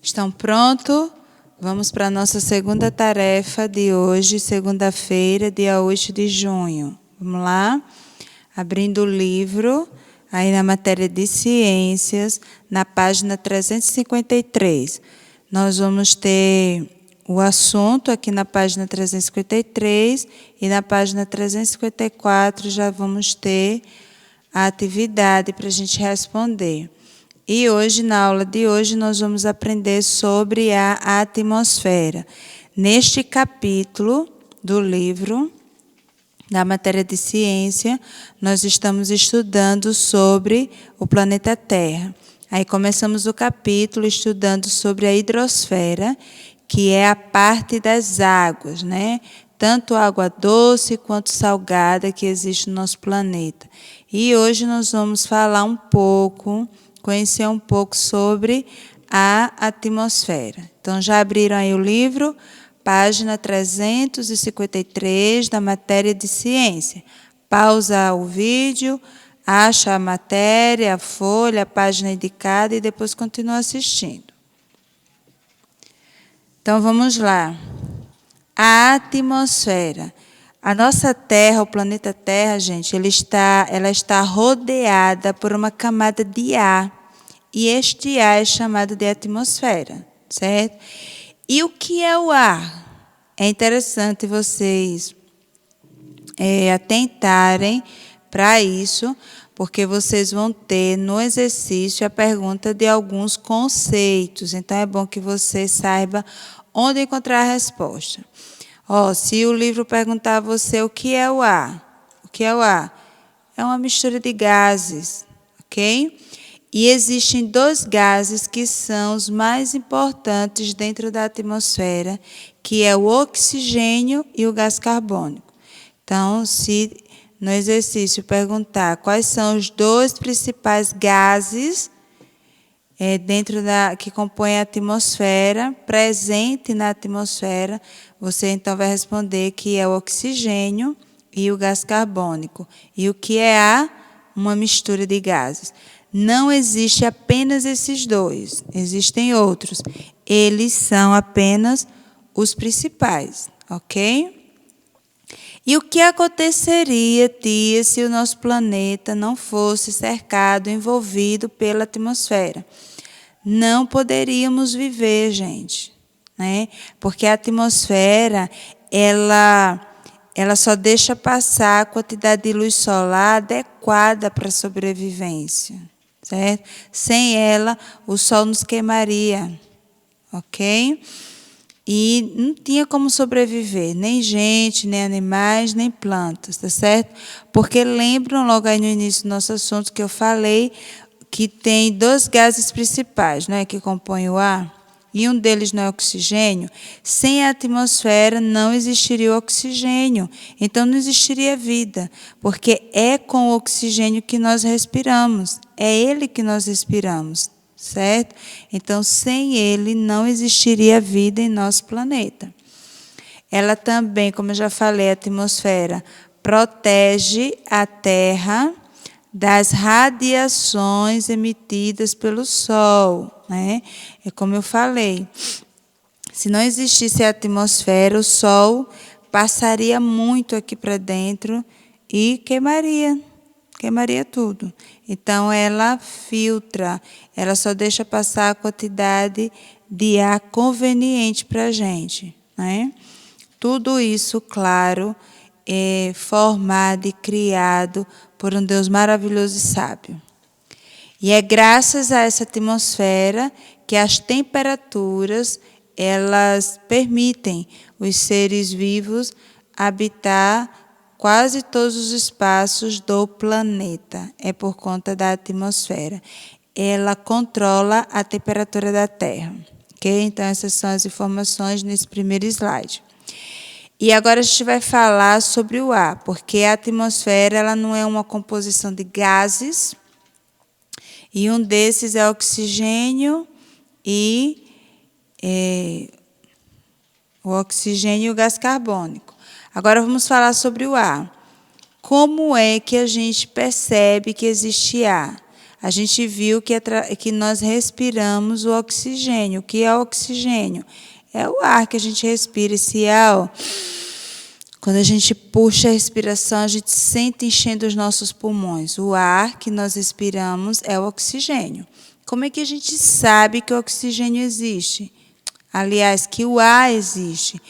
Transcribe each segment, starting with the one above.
Estão prontos? Vamos para a nossa segunda tarefa de hoje, segunda-feira, dia 8 de junho. Vamos lá? Abrindo o livro, aí na matéria de ciências, na página 353. Nós vamos ter o assunto aqui na página 353 e na página 354 já vamos ter a atividade para a gente responder. E hoje, na aula de hoje, nós vamos aprender sobre a atmosfera. Neste capítulo do livro, da matéria de ciência, nós estamos estudando sobre o planeta Terra. Aí começamos o capítulo estudando sobre a hidrosfera, que é a parte das águas, né? Tanto água doce quanto salgada que existe no nosso planeta. E hoje nós vamos falar conhecer um pouco sobre a atmosfera. Então, já abriram aí o livro, página 353 da matéria de ciência. Pausa o vídeo, acha a matéria, a folha, a página indicada e depois continua assistindo. Então, vamos lá. A atmosfera. A nossa Terra, o planeta Terra, gente, ela está rodeada por uma camada de ar. E este ar é chamado de atmosfera, certo? E o que é o ar? É interessante vocês atentarem para isso, porque vocês vão ter no exercício a pergunta de alguns conceitos. Então, é bom que você saiba onde encontrar a resposta. Se o livro perguntar a você o que é o ar, o que é o ar? É uma mistura de gases, ok? E existem dois gases que são os mais importantes dentro da atmosfera, que é o oxigênio e o gás carbônico. Então, se no exercício perguntar quais são os dois principais gases que compõem a atmosfera, presente na atmosfera, você então vai responder que é o oxigênio e o gás carbônico. E o que é uma mistura de gases? Não existe apenas esses dois, existem outros. Eles são apenas os principais, ok? E o que aconteceria, tia, se o nosso planeta não fosse cercado, envolvido pela atmosfera? Não poderíamos viver, gente, né? Porque a atmosfera, ela só deixa passar a quantidade de luz solar adequada para a sobrevivência, certo? Sem ela, o sol nos queimaria, ok? E não tinha como sobreviver, nem gente, nem animais, nem plantas, tá certo? Porque lembram logo aí no início do nosso assunto que eu falei que tem dois gases principais, né, que compõem o ar, e um deles não é oxigênio. Sem a atmosfera não existiria o oxigênio, então não existiria vida, porque é com o oxigênio que nós respiramos, é ele que nós respiramos, certo? Então, sem ele não existiria vida em nosso planeta. Ela também, como eu já falei, a atmosfera protege a Terra das radiações emitidas pelo Sol, né? É como eu falei, se não existisse a atmosfera, o Sol passaria muito aqui para dentro e queimaria tudo. Então, ela filtra, ela só deixa passar a quantidade de ar conveniente para a gente, né? Tudo isso, claro, é formado e criado por um Deus maravilhoso e sábio. E é graças a essa atmosfera que as temperaturas, elas permitem os seres vivos habitar quase todos os espaços do planeta. É por conta da atmosfera. Ela controla a temperatura da Terra. Okay? Então, essas são as informações nesse primeiro slide. E agora a gente vai falar sobre o ar, porque a atmosfera ela não é uma composição de gases, e um desses é oxigênio e o oxigênio e o gás carbônico. Agora vamos falar sobre o ar. Como é que a gente percebe que existe ar? a gente viu que nós respiramos o oxigênio. O que é o oxigênio? É o ar que a gente respira, esse ar, ó. Quando a gente puxa a respiração, a gente sente enchendo os nossos pulmões. O ar que nós respiramos é o oxigênio. Como é que a gente sabe que o oxigênio existe? Aliás, que o ar existe.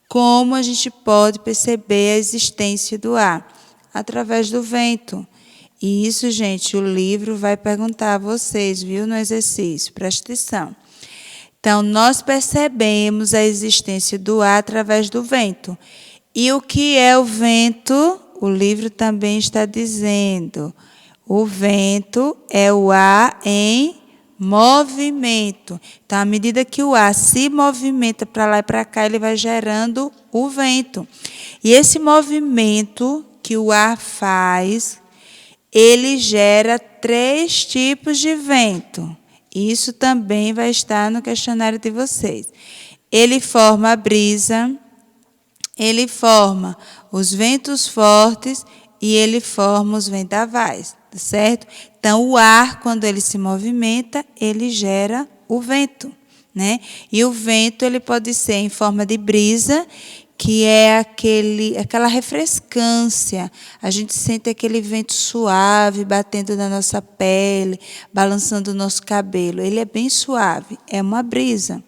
Como a gente pode perceber a existência do ar? Através do vento. E isso, gente, o livro vai perguntar a vocês, viu, no exercício. Presta atenção. Então, nós percebemos a existência do ar através do vento. E o que é o vento? O livro também está dizendo. O vento é o ar em movimento. Então, à medida que o ar se movimenta para lá e para cá, ele vai gerando o vento. E esse movimento que o ar faz, ele gera 3 tipos de vento. Isso também vai estar no questionário de vocês. Ele forma a brisa, ele forma os ventos fortes e ele forma os vendavais, tá certo? Então, o ar, quando ele se movimenta, ele gera o vento, né? E o vento, ele pode ser em forma de brisa, que é aquela refrescância. A gente sente aquele vento suave batendo na nossa pele, balançando o nosso cabelo. Ele é bem suave, é uma brisa.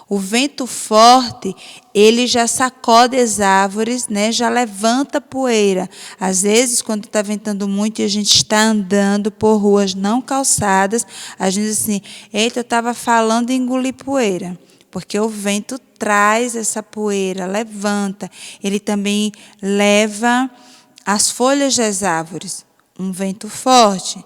O vento forte, ele já sacode as árvores, né? Já levanta poeira. Às vezes, quando está ventando muito e a gente está andando por ruas não calçadas, a gente diz assim, eita, eu estava falando e engoli poeira. Porque o vento traz essa poeira, levanta. Ele também leva as folhas das árvores. Um vento forte.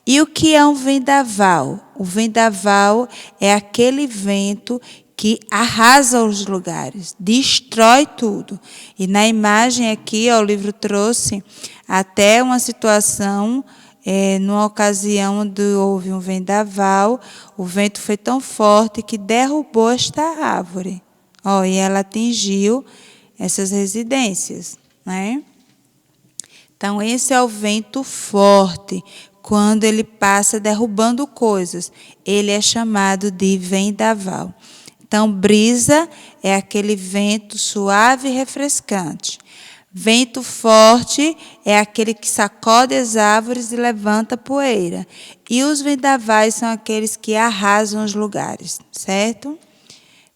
E o que é um vendaval? O vendaval é aquele vento que arrasa os lugares, destrói tudo. E na imagem aqui, ó, o livro trouxe até uma situação, numa ocasião onde houve um vendaval, o vento foi tão forte que derrubou esta árvore. Ó, e ela atingiu essas residências, né? Então, esse é o vento forte. Quando ele passa derrubando coisas, ele é chamado de vendaval. Então, brisa é aquele vento suave e refrescante. Vento forte é aquele que sacode as árvores e levanta poeira. E os vendavais são aqueles que arrasam os lugares, certo?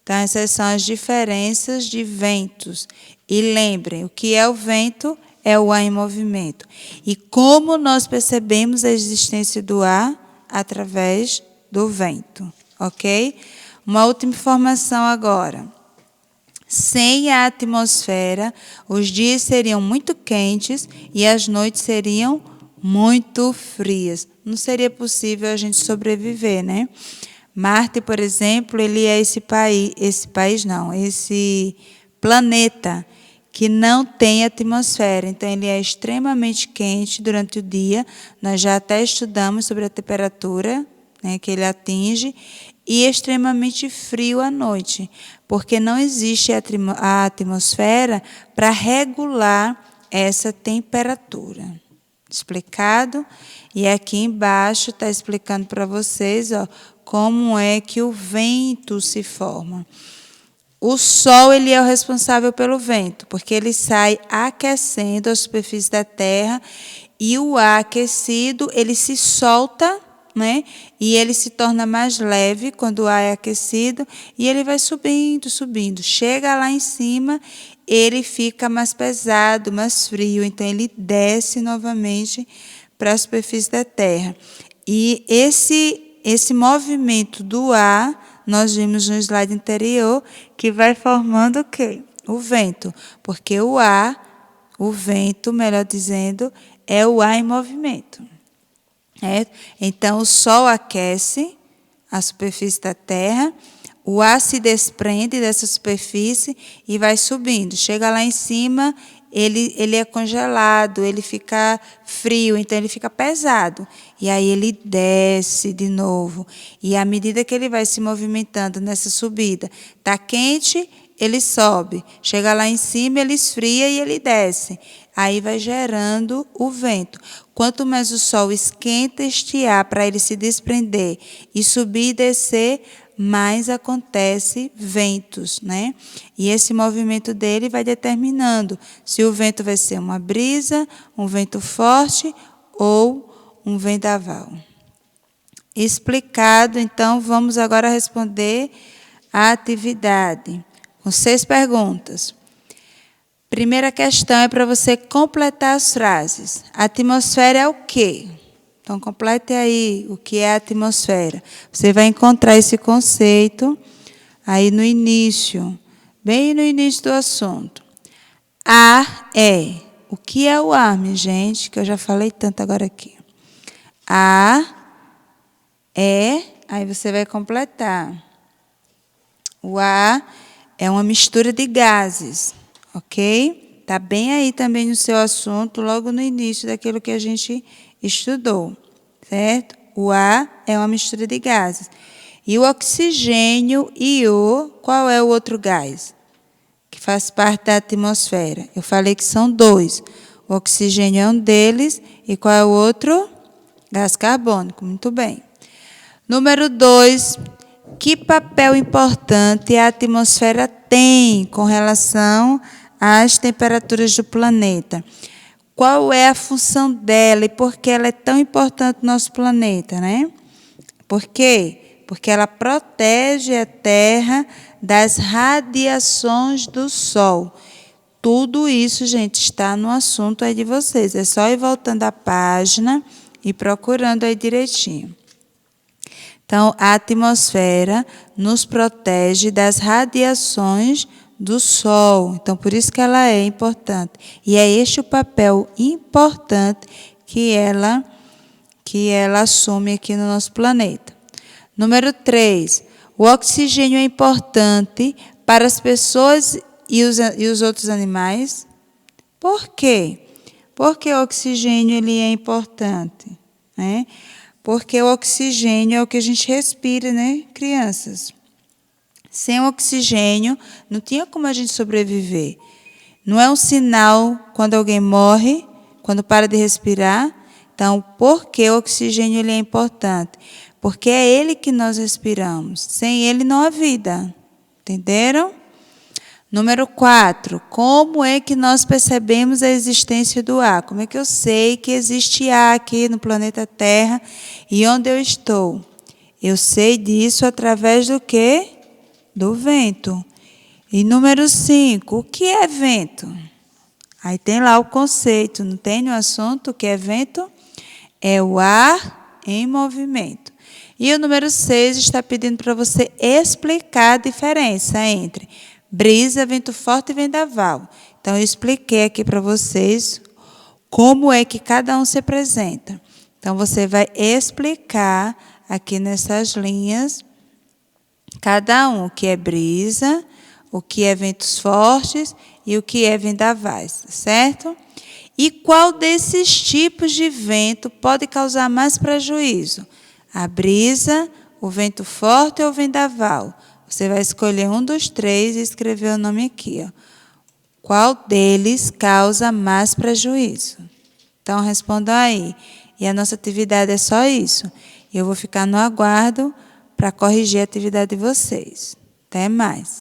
Então, essas são as diferenças de ventos. E lembrem, o que é o vento? É o ar em movimento. E como nós percebemos a existência do ar? Através do vento, ok? Uma última informação agora. Sem a atmosfera, os dias seriam muito quentes e as noites seriam muito frias. Não seria possível a gente sobreviver, né? Marte, por exemplo, ele é esse planeta que não tem atmosfera. Então, ele é extremamente quente durante o dia. Nós já até estudamos sobre a temperatura, né, que ele atinge, e extremamente frio à noite, porque não existe a atmosfera para regular essa temperatura. Explicado? E aqui embaixo está explicando para vocês, ó, como é que o vento se forma. O Sol, ele é o responsável pelo vento, porque ele sai aquecendo a superfície da Terra e o ar aquecido, ele se solta, né? E ele se torna mais leve quando o ar é aquecido e ele vai subindo, subindo. Chega lá em cima, ele fica mais pesado, mais frio, então ele desce novamente para a superfície da Terra. E esse movimento do ar, nós vimos no slide anterior, que vai formando o quê? O vento, porque o vento, melhor dizendo, é o ar em movimento. Então, o Sol aquece a superfície da Terra, o ar se desprende dessa superfície e vai subindo. Chega lá em cima, ele é congelado, ele fica frio, então ele fica pesado. E aí ele desce de novo. E à medida que ele vai se movimentando nessa subida, está quente, ele sobe. Chega lá em cima, ele esfria e ele desce. Aí vai gerando o vento. Quanto mais o Sol esquenta este ar para ele se desprender e subir e descer, mais acontece ventos, né? E esse movimento dele vai determinando se o vento vai ser uma brisa, um vento forte ou um vendaval. Explicado, então, vamos agora responder a atividade, com 6 perguntas. Primeira questão é para você completar as frases. A atmosfera é o quê? Então, complete aí o que é a atmosfera. Você vai encontrar esse conceito aí no início, bem no início do assunto. Ar é. O que é o ar, minha gente? Que eu já falei tanto agora aqui. Ar é, aí você vai completar. O ar é uma mistura de gases, ok? Está bem aí também no seu assunto, logo no início daquilo que a gente estudou, certo? O ar é uma mistura de gases. E o oxigênio e qual é o outro gás? Que faz parte da atmosfera. Eu falei que são 2. O oxigênio é um deles, e qual é o outro? Gás carbônico, muito bem. Número 2, que papel importante a atmosfera tem com relação às temperaturas do planeta? Qual é a função dela e por que ela é tão importante no nosso planeta, né? Por quê? Porque ela protege a Terra das radiações do Sol. Tudo isso, gente, está no assunto aí de vocês. É só ir voltando a página e procurando aí direitinho. Então, a atmosfera nos protege das radiações do Sol. Então, por isso que ela é importante. E é este o papel importante que ela assume aqui no nosso planeta. Número 3. O oxigênio é importante para as pessoas e os outros animais. Por quê? Porque o oxigênio ele é importante, né? Porque o oxigênio é o que a gente respira, né, crianças? Sem o oxigênio, não tinha como a gente sobreviver. Não é um sinal quando alguém morre, quando para de respirar. Então, por que o oxigênio ele é importante? Porque é ele que nós respiramos. Sem ele não há vida. Entenderam? Número 4. Como é que nós percebemos a existência do ar? Como é que eu sei que existe ar aqui no planeta Terra e onde eu estou? Eu sei disso através do quê? Do vento. E número 5. O que é vento? Aí tem lá o conceito, não tem no assunto o que é vento? É o ar em movimento. E o número 6 está pedindo para você explicar a diferença entre brisa, vento forte e vendaval. Então, eu expliquei aqui para vocês como é que cada um se apresenta. Então, você vai explicar aqui nessas linhas, cada um, o que é brisa, o que é ventos fortes e o que é vendavais, certo? E qual desses tipos de vento pode causar mais prejuízo? A brisa, o vento forte ou o vendaval? Você vai escolher um dos 3 e escrever o nome aqui. Ó. Qual deles causa mais prejuízo? Então, respondam aí. E a nossa atividade é só isso. Eu vou ficar no aguardo para corrigir a atividade de vocês. Até mais.